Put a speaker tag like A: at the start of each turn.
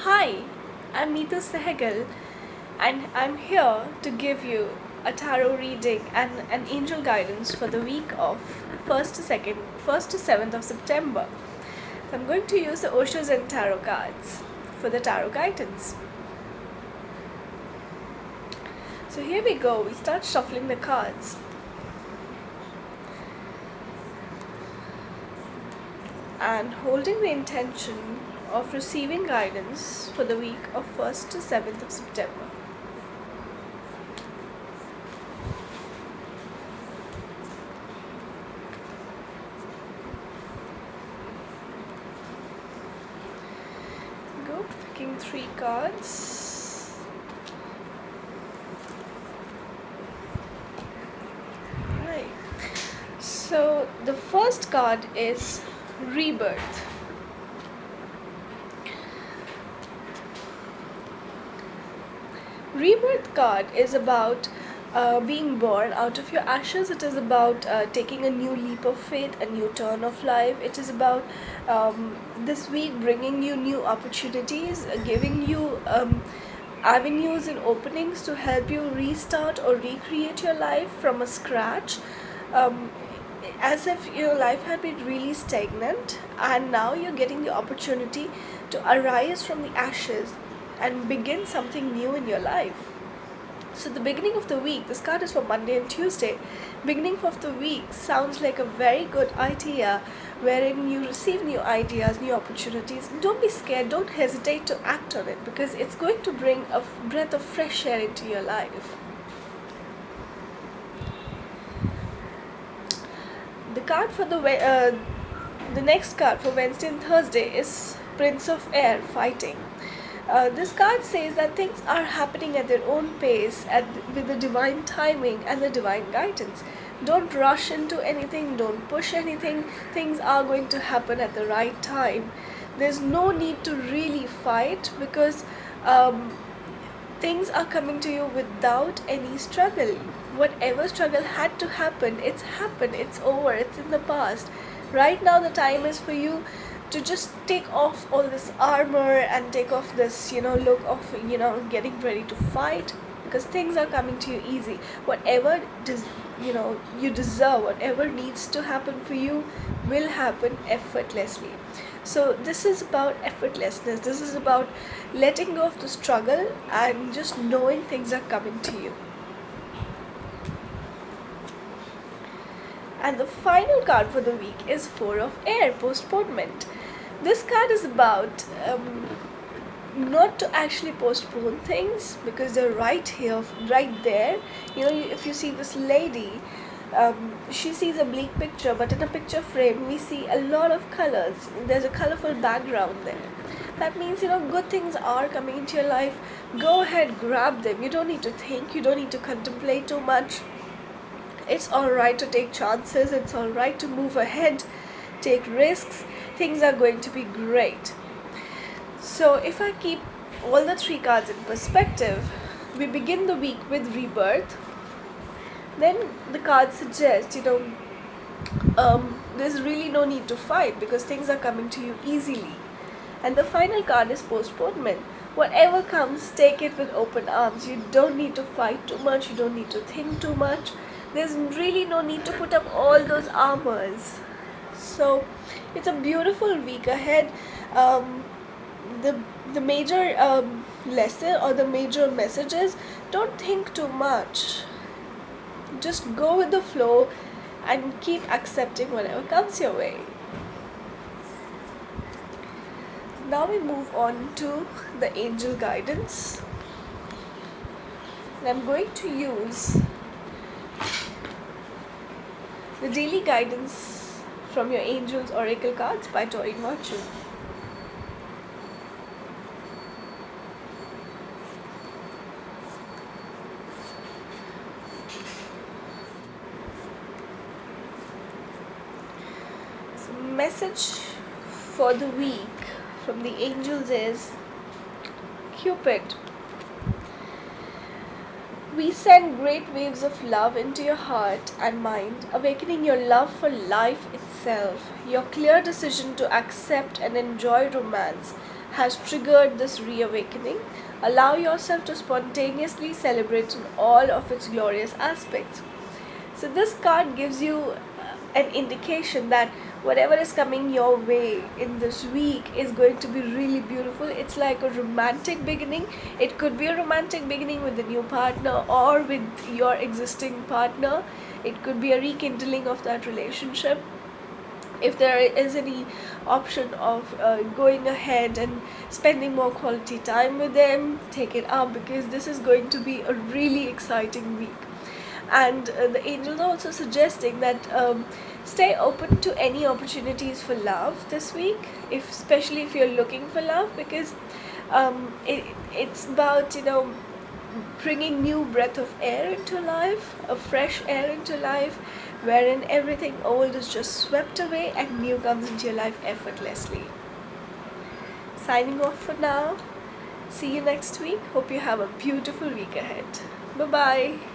A: Hi, I'm Neetu Sehgal, and I'm here to give you a tarot reading and an angel guidance for the week of 1st to 2nd, 1st to 7th of September. So I'm going to use the Osho Zen Tarot cards for the tarot guidance. So here we go, we start shuffling the cards. And holding the intention of receiving guidance for the week of 1st to 7th of September. Go picking 3 cards. Right. So the first card is Rebirth. Rebirth card is about being born out of your ashes. It is about taking a new leap of faith, a new turn of life. It is about this week bringing you new opportunities, giving you avenues and openings to help you restart or recreate your life from a scratch. Um, as if your life had been really stagnant, and now you're getting the opportunity to arise from the ashes and begin something new in your life. So the beginning of the week, this card is for Monday and Tuesday. Beginning of the week sounds like a very good idea wherein you receive new ideas, new opportunities. Don't be scared, don't hesitate to act on it, because it's going to bring a breath of fresh air into your life. The card for the next card for Wednesday and Thursday is Prince of Air, Fighting. This card says that things are happening at their own pace with the divine timing and the divine guidance. Don't rush into anything, don't push anything. Things are going to happen at the right time. There's no need to really fight, because things are coming to you without any struggle. Whatever struggle had to happen, it's happened, it's over, it's in the past. Right now, the time is for you to just take off all this armor and take off this, look of, getting ready to fight, because things are coming to you easy. Whatever you deserve, whatever needs to happen for you will happen effortlessly. So this is about effortlessness. This is about letting go of the struggle and just knowing things are coming to you. And the final card for the week is Four of Air, Postponement. This card is about not to actually postpone things, because they're right here, right there. If you see this lady, she sees a bleak picture, but in a picture frame we see a lot of colors. There's a colorful background there. That means, good things are coming into your life. Go ahead, grab them. You don't need to think, you don't need to contemplate too much. It's alright to take chances, it's alright to move ahead, take risks. Things are going to be great. So if I keep all the 3 cards in perspective, we begin the week with Rebirth. Then the cards suggest, there's really no need to fight, because things are coming to you easily. And the final card is Postponement. Whatever comes, take it with open arms. You don't need to fight too much, you don't need to think too much. There's really no need to put up all those armors. So it's a beautiful week ahead. The major lesson or the major messages: don't think too much. Just go with the flow and keep accepting whatever comes your way. Now we move on to the angel guidance. And I'm going to use the daily guidance from your Angels Oracle cards by Doreen Virtue. So message for the week from the angels is Cupid. We send great waves of love into your heart and mind, awakening your love for life itself. Your clear decision to accept and enjoy romance has triggered this reawakening. Allow yourself to spontaneously celebrate in all of its glorious aspects. So, this card gives you an indication that whatever is coming your way in this week is going to be really beautiful. It's like a romantic beginning. It could be a romantic beginning with a new partner or with your existing partner. It could be a rekindling of that relationship. If there is any option of going ahead and spending more quality time with them, take it up, because this is going to be a really exciting week. And the angels are also suggesting that stay open to any opportunities for love this week, if especially if you're looking for love, because it's about bringing new breath of air into life, a fresh air into life, wherein everything old is just swept away and new comes into your life effortlessly. Signing off for now. See you next week. Hope you have a beautiful week ahead. Bye bye.